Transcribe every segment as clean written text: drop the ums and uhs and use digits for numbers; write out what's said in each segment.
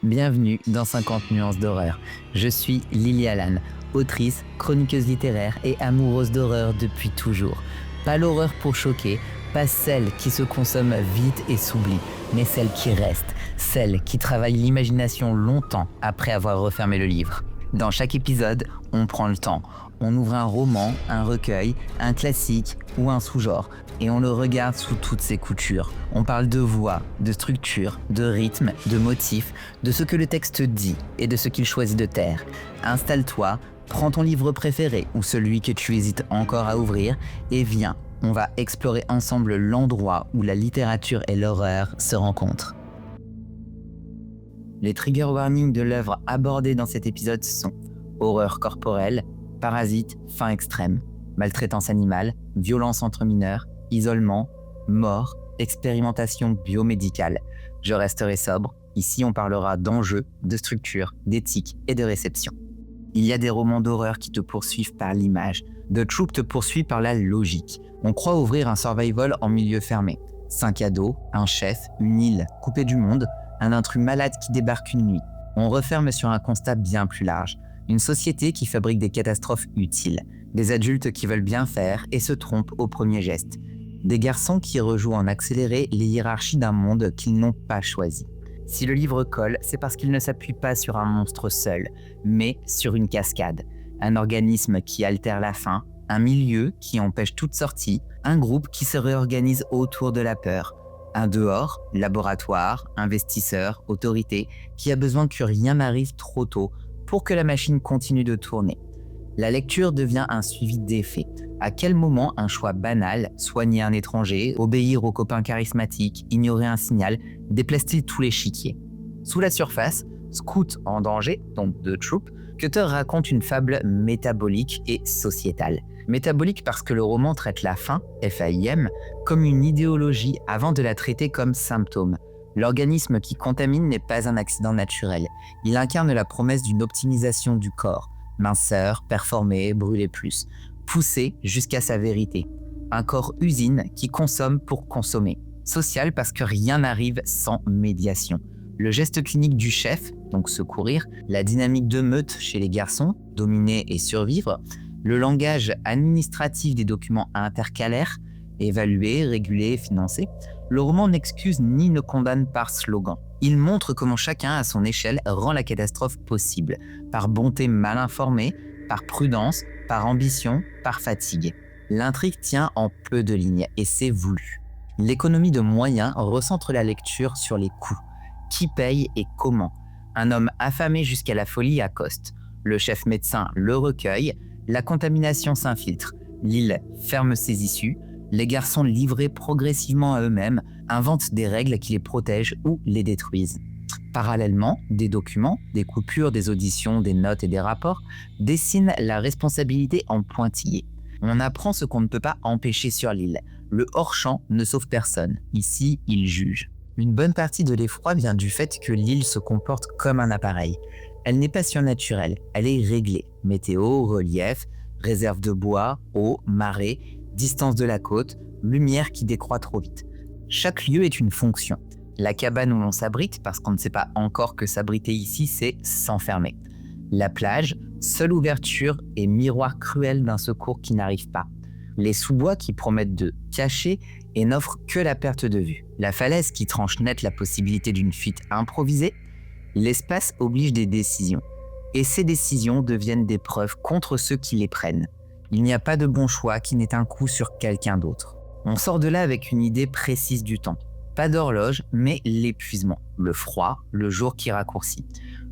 Bienvenue dans 50 nuances d'horreur. Je suis Lily Allan, autrice, chroniqueuse littéraire et amoureuse d'horreur depuis toujours. Pas l'horreur pour choquer, pas celle qui se consomme vite et s'oublie, mais celle qui reste, celle qui travaille l'imagination longtemps après avoir refermé le livre. Dans chaque épisode, on prend le temps. On ouvre un roman, un recueil, un classique ou un sous-genre et on le regarde sous toutes ses coutures. On parle de voix, de structure, de rythme, de motifs, de ce que le texte dit et de ce qu'il choisit de taire. Installe-toi, prends ton livre préféré ou celui que tu hésites encore à ouvrir et viens, on va explorer ensemble l'endroit où la littérature et l'horreur se rencontrent. Les trigger warnings de l'œuvre abordée dans cet épisode sont horreur corporelle, parasites, faim extrême, maltraitance animale, violence entre mineurs, isolement, mort, expérimentation biomédicale. Je resterai sobre, ici on parlera d'enjeux, de structure, d'éthique et de réception. Il y a des romans d'horreur qui te poursuivent par l'image, The Troop te poursuit par la logique. On croit ouvrir un survival en milieu fermé. 5 ados, un chef, une île coupée du monde, un intrus malade qui débarque une nuit. On referme sur un constat bien plus large. Une société qui fabrique des catastrophes utiles. Des adultes qui veulent bien faire et se trompent au premier geste. Des garçons qui rejouent en accéléré les hiérarchies d'un monde qu'ils n'ont pas choisi. Si le livre colle, c'est parce qu'il ne s'appuie pas sur un monstre seul, mais sur une cascade. Un organisme qui altère la faim, un milieu qui empêche toute sortie, un groupe qui se réorganise autour de la peur. Un dehors, laboratoire, investisseur, autorité, qui a besoin que rien n'arrive trop tôt pour que la machine continue de tourner. La lecture devient un suivi d'effets. À quel moment un choix banal, soigner un étranger, obéir aux copains charismatiques, ignorer un signal, déplace-t-il tout l'échiquier? Sous la surface, Scout en danger, donc The Troop, Cutter raconte une fable métabolique et sociétale. Métabolique parce que le roman traite la faim, FAIM, comme une idéologie avant de la traiter comme symptôme. L'organisme qui contamine n'est pas un accident naturel. Il incarne la promesse d'une optimisation du corps. Minceur, performer, brûler plus. Pousser jusqu'à sa vérité. Un corps usine qui consomme pour consommer. Social parce que rien n'arrive sans médiation. Le geste clinique du chef, donc secourir, la dynamique de meute chez les garçons, dominer et survivre, le langage administratif des documents intercalaires, évaluer, réguler, financer, le roman n'excuse ni ne condamne par slogan. Il montre comment chacun à son échelle rend la catastrophe possible, par bonté mal informée, par prudence, par ambition, par fatigue. L'intrigue tient en peu de lignes et c'est voulu. L'économie de moyens recentre la lecture sur les coûts. Qui paye et comment? Un homme affamé jusqu'à la folie accoste. Le chef médecin le recueille, la contamination s'infiltre. L'île ferme ses issues. Les garçons livrés progressivement à eux-mêmes inventent des règles qui les protègent ou les détruisent. Parallèlement, des documents, des coupures, des auditions, des notes et des rapports dessinent la responsabilité en pointillés. On apprend ce qu'on ne peut pas empêcher sur l'île. Le hors-champ ne sauve personne. Ici, il juge. Une bonne partie de l'effroi vient du fait que l'île se comporte comme un appareil. Elle n'est pas surnaturelle, elle est réglée. Météo, relief, réserve de bois, eau, marée, distance de la côte, lumière qui décroît trop vite. Chaque lieu est une fonction. La cabane où l'on s'abrite, parce qu'on ne sait pas encore que s'abriter ici, c'est s'enfermer. La plage, seule ouverture et miroir cruel d'un secours qui n'arrive pas. Les sous-bois qui promettent de cacher et n'offrent que la perte de vue. La falaise qui tranche net la possibilité d'une fuite improvisée. L'espace oblige des décisions. Et ces décisions deviennent des preuves contre ceux qui les prennent. Il n'y a pas de bon choix qui n'ait un coup sur quelqu'un d'autre. On sort de là avec une idée précise du temps. Pas d'horloge, mais l'épuisement, le froid, le jour qui raccourcit.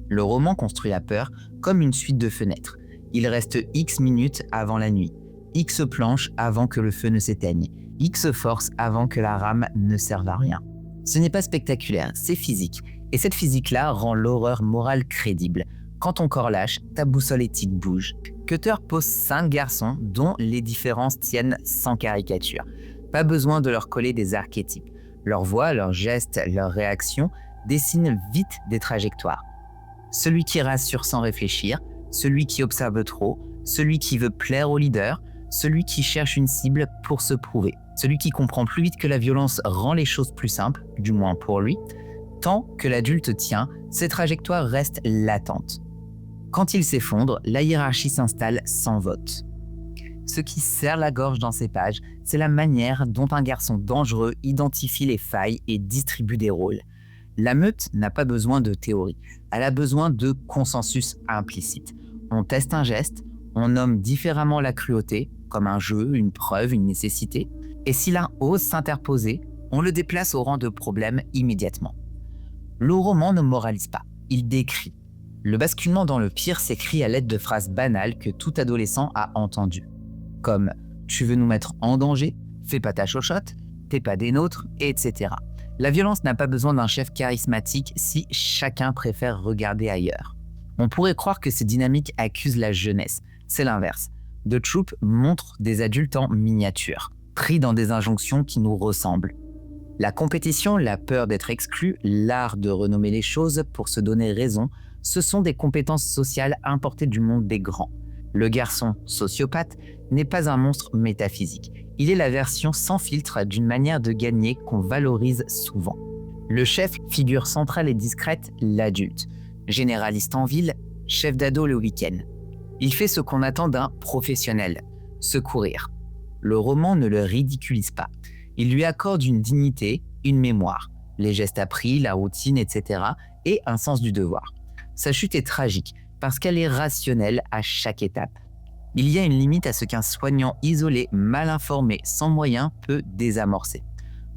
Le roman construit la peur comme une suite de fenêtres. Il reste X minutes avant la nuit, X planches avant que le feu ne s'éteigne, X force avant que la rame ne serve à rien. Ce n'est pas spectaculaire, c'est physique. Et cette physique-là rend l'horreur morale crédible. Quand ton corps lâche, ta boussole éthique bouge. Cutter pose 5 garçons dont les différences tiennent sans caricature. Pas besoin de leur coller des archétypes. Leurs voix, leurs gestes, leurs réactions dessinent vite des trajectoires. Celui qui rassure sans réfléchir, celui qui observe trop, celui qui veut plaire au leader, celui qui cherche une cible pour se prouver, celui qui comprend plus vite que la violence rend les choses plus simples, du moins pour lui. Tant que l'adulte tient, ses trajectoires restent latentes. Quand il s'effondre, la hiérarchie s'installe sans vote. Ce qui serre la gorge dans ces pages, c'est la manière dont un garçon dangereux identifie les failles et distribue des rôles. La meute n'a pas besoin de théorie, elle a besoin de consensus implicite. On teste un geste, on nomme différemment la cruauté, comme un jeu, une preuve, une nécessité, et si l'un ose s'interposer, on le déplace au rang de problème immédiatement. Le roman ne moralise pas, il décrit. Le basculement dans le pire s'écrit à l'aide de phrases banales que tout adolescent a entendues. Comme « tu veux nous mettre en danger, fais pas ta chochotte, t'es pas des nôtres », etc. La violence n'a pas besoin d'un chef charismatique si chacun préfère regarder ailleurs. On pourrait croire que ces dynamiques accusent la jeunesse. C'est l'inverse. The Troop montre des adultes en miniature, pris dans des injonctions qui nous ressemblent. La compétition, la peur d'être exclu, l'art de renommer les choses pour se donner raison, ce sont des compétences sociales importées du monde des grands. Le garçon sociopathe n'est pas un monstre métaphysique. Il est la version sans filtre d'une manière de gagner qu'on valorise souvent. Le chef, figure centrale et discrète, l'adulte. Généraliste en ville, chef d'ado le week-end. Il fait ce qu'on attend d'un professionnel, secourir. Le roman ne le ridiculise pas. Il lui accorde une dignité, une mémoire, les gestes appris, la routine, etc. et un sens du devoir. Sa chute est tragique parce qu'elle est rationnelle à chaque étape. Il y a une limite à ce qu'un soignant isolé, mal informé, sans moyens peut désamorcer.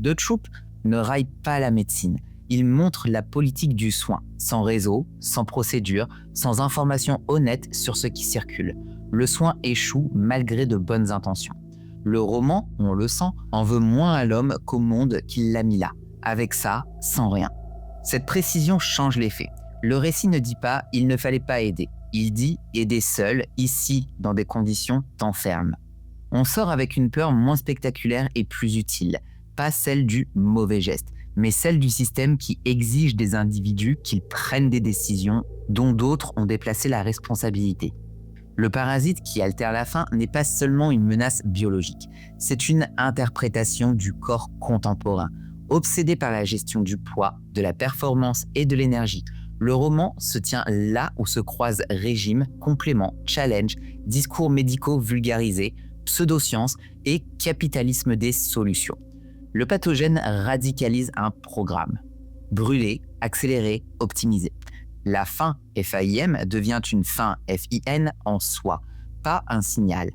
The Troop ne raille pas la médecine. Il montre la politique du soin, sans réseau, sans procédure, sans information honnête sur ce qui circule. Le soin échoue malgré de bonnes intentions. Le roman, on le sent, en veut moins à l'homme qu'au monde qui l'a mis là. Avec ça, sans rien. Cette précision change les faits. Le récit ne dit pas « il ne fallait pas aider ». Il dit « aider seul, ici, dans des conditions tant fermes ». On sort avec une peur moins spectaculaire et plus utile. Pas celle du mauvais geste, mais celle du système qui exige des individus qu'ils prennent des décisions dont d'autres ont déplacé la responsabilité. Le parasite qui altère la faim n'est pas seulement une menace biologique, c'est une interprétation du corps contemporain. Obsédé par la gestion du poids, de la performance et de l'énergie, le roman se tient là où se croisent régime, complément, challenge, discours médicaux vulgarisés, pseudosciences et capitalisme des solutions. Le pathogène radicalise un programme. Brûler, accélérer, optimiser. La fin FAIM devient une fin FIN en soi, pas un signal.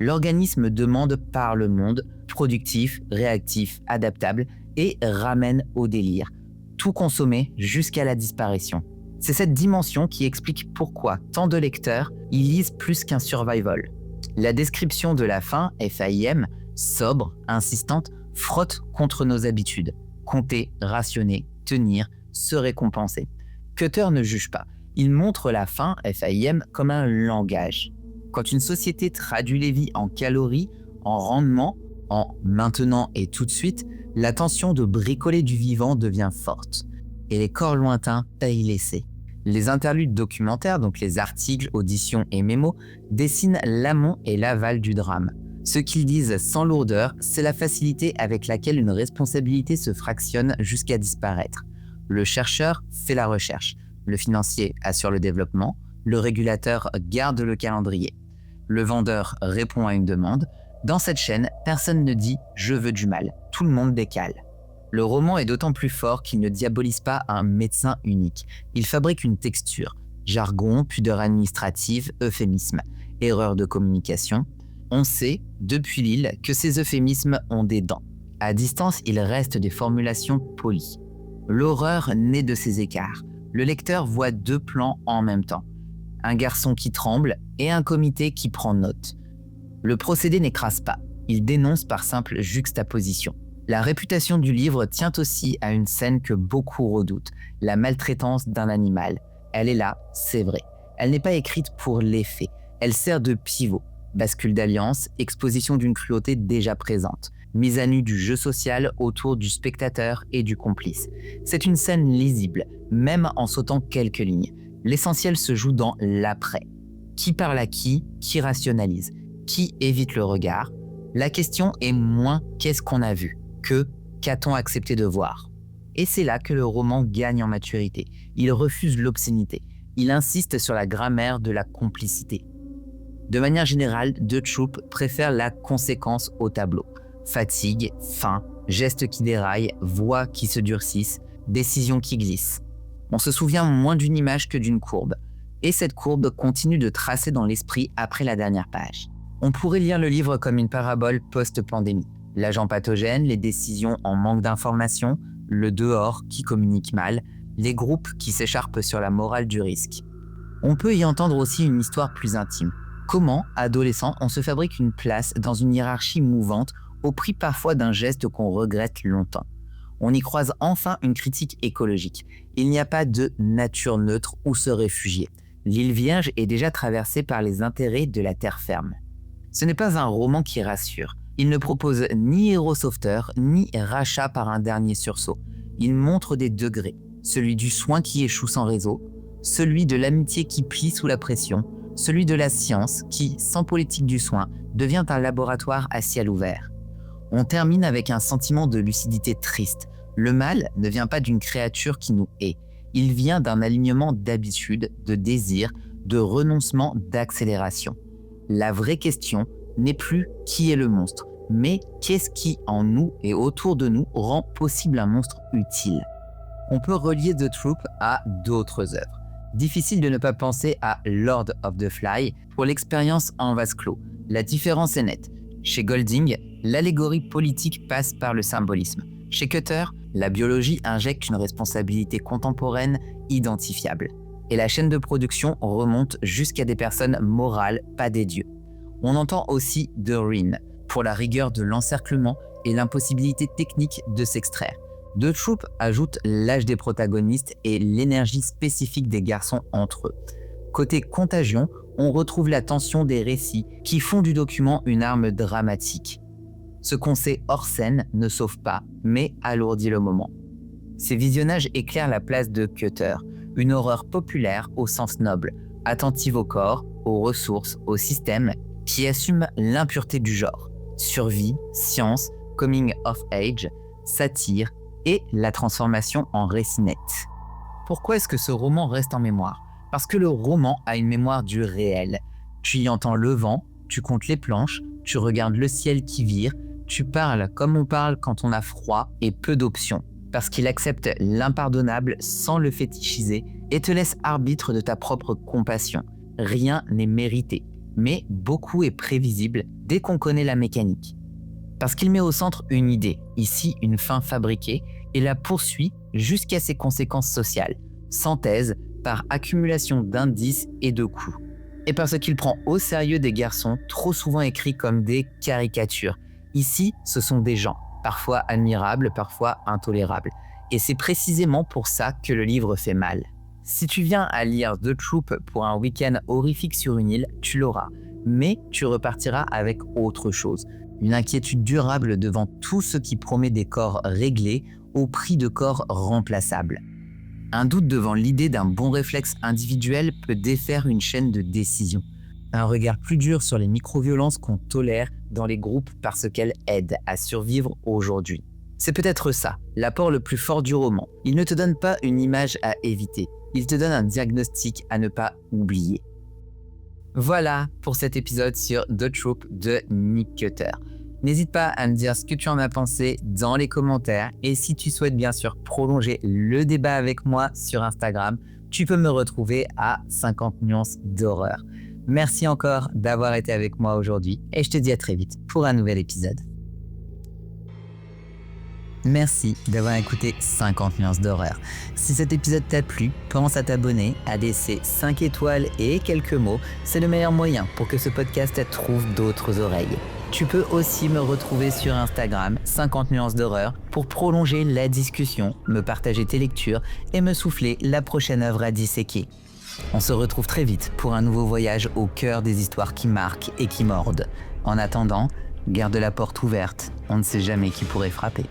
L'organisme demande par le monde, productif, réactif, adaptable et ramène au délire. Tout consommer jusqu'à la disparition. C'est cette dimension qui explique pourquoi tant de lecteurs y lisent plus qu'un survival. La description de la fin FAIM, sobre, insistante, frotte contre nos habitudes. Compter, rationner, tenir, se récompenser. Cutter ne juge pas. Il montre la faim, FAIM, comme un langage. Quand une société traduit les vies en calories, en rendement, en maintenant et tout de suite, la tension de bricoler du vivant devient forte. Et les corps lointains payent l'essai. Les interludes documentaires, donc les articles, auditions et mémos, dessinent l'amont et l'aval du drame. Ce qu'ils disent sans lourdeur, c'est la facilité avec laquelle une responsabilité se fractionne jusqu'à disparaître. Le chercheur fait la recherche, le financier assure le développement, le régulateur garde le calendrier. Le vendeur répond à une demande. Dans cette chaîne, personne ne dit « je veux du mal », tout le monde décale. Le roman est d'autant plus fort qu'il ne diabolise pas un médecin unique. Il fabrique une texture, jargon, pudeur administrative, euphémisme, erreur de communication. On sait, depuis Lille, que ces euphémismes ont des dents. À distance, il reste des formulations polies. L'horreur naît de ces écarts. Le lecteur voit deux plans en même temps. Un garçon qui tremble et un comité qui prend note. Le procédé n'écrase pas, il dénonce par simple juxtaposition. La réputation du livre tient aussi à une scène que beaucoup redoutent, la maltraitance d'un animal. Elle est là, c'est vrai. Elle n'est pas écrite pour l'effet, elle sert de pivot. Bascule d'alliance, exposition d'une cruauté déjà présente. Mise à nu du jeu social autour du spectateur et du complice. C'est une scène lisible, même en sautant quelques lignes. L'essentiel se joue dans l'après. Qui parle à qui rationalise, qui évite le regard. La question est moins qu'est-ce qu'on a vu, que qu'a-t-on accepté de voir. Et c'est là que le roman gagne en maturité. Il refuse l'obscénité. Il insiste sur la grammaire de la complicité. De manière générale, The Troop préfère la conséquence au tableau. Fatigue, faim, gestes qui déraillent, voix qui se durcissent, décisions qui glissent. On se souvient moins d'une image que d'une courbe. Et cette courbe continue de tracer dans l'esprit après la dernière page. On pourrait lire le livre comme une parabole post-pandémie. L'agent pathogène, les décisions en manque d'information, le dehors qui communique mal, les groupes qui s'écharpent sur la morale du risque. On peut y entendre aussi une histoire plus intime. Comment, adolescent, on se fabrique une place dans une hiérarchie mouvante au prix parfois d'un geste qu'on regrette longtemps. On y croise enfin une critique écologique. Il n'y a pas de nature neutre où se réfugier. L'île Vierge est déjà traversée par les intérêts de la terre ferme. Ce n'est pas un roman qui rassure. Il ne propose ni héros sauveteur, ni rachat par un dernier sursaut. Il montre des degrés, celui du soin qui échoue sans réseau, celui de l'amitié qui plie sous la pression, celui de la science qui, sans politique du soin, devient un laboratoire à ciel ouvert. On termine avec un sentiment de lucidité triste. Le mal ne vient pas d'une créature qui nous hait. Il vient d'un alignement d'habitudes, de désirs, de renoncement, d'accélération. La vraie question n'est plus qui est le monstre, mais qu'est-ce qui, en nous et autour de nous, rend possible un monstre utile. On peut relier The Troop à d'autres œuvres. Difficile de ne pas penser à Lord of the Fly pour l'expérience en vase clos. La différence est nette. Chez Golding, l'allégorie politique passe par le symbolisme. Chez Cutter, la biologie injecte une responsabilité contemporaine identifiable. Et la chaîne de production remonte jusqu'à des personnes morales, pas des dieux. On entend aussi The Ring, pour la rigueur de l'encerclement et l'impossibilité technique de s'extraire. The Troop ajoute l'âge des protagonistes et l'énergie spécifique des garçons entre eux. Côté contagion, on retrouve la tension des récits qui font du document une arme dramatique. Ce qu'on sait hors scène ne sauve pas, mais alourdit le moment. Ces visionnages éclairent la place de Cutter, une horreur populaire au sens noble, attentive au corps, aux ressources, au système, qui assume l'impureté du genre. Survie, science, coming of age, satire et la transformation en récit net. Pourquoi est-ce que ce roman reste en mémoire ? Parce que le roman a une mémoire du réel. Tu y entends le vent, tu comptes les planches, tu regardes le ciel qui vire, tu parles comme on parle quand on a froid et peu d'options. Parce qu'il accepte l'impardonnable sans le fétichiser et te laisse arbitre de ta propre compassion. Rien n'est mérité, mais beaucoup est prévisible dès qu'on connaît la mécanique. Parce qu'il met au centre une idée, ici une fin fabriquée, et la poursuit jusqu'à ses conséquences sociales, sans thèse, par accumulation d'indices et de coups. Et parce qu'il prend au sérieux des garçons trop souvent écrits comme des caricatures. Ici, ce sont des gens, parfois admirables, parfois intolérables. Et c'est précisément pour ça que le livre fait mal. Si tu viens à lire The Troop pour un week-end horrifique sur une île, tu l'auras. Mais tu repartiras avec autre chose. Une inquiétude durable devant tout ce qui promet des corps réglés au prix de corps remplaçables. Un doute devant l'idée d'un bon réflexe individuel peut défaire une chaîne de décision. Un regard plus dur sur les micro-violences qu'on tolère dans les groupes parce qu'elles aident à survivre aujourd'hui. C'est peut-être ça, l'apport le plus fort du roman. Il ne te donne pas une image à éviter, il te donne un diagnostic à ne pas oublier. Voilà pour cet épisode sur The Troop de Nick Cutter. N'hésite pas à me dire ce que tu en as pensé dans les commentaires et si tu souhaites bien sûr prolonger le débat avec moi sur Instagram, tu peux me retrouver à 50 nuances d'horreur. Merci encore d'avoir été avec moi aujourd'hui et je te dis à très vite pour un nouvel épisode. Merci d'avoir écouté 50 nuances d'horreur. Si cet épisode t'a plu, pense à t'abonner, à laisser 5 étoiles et quelques mots. C'est le meilleur moyen pour que ce podcast trouve d'autres oreilles. Tu peux aussi me retrouver sur Instagram, 50 nuances d'horreur, pour prolonger la discussion, me partager tes lectures et me souffler la prochaine œuvre à disséquer. On se retrouve très vite pour un nouveau voyage au cœur des histoires qui marquent et qui mordent. En attendant, garde la porte ouverte, on ne sait jamais qui pourrait frapper.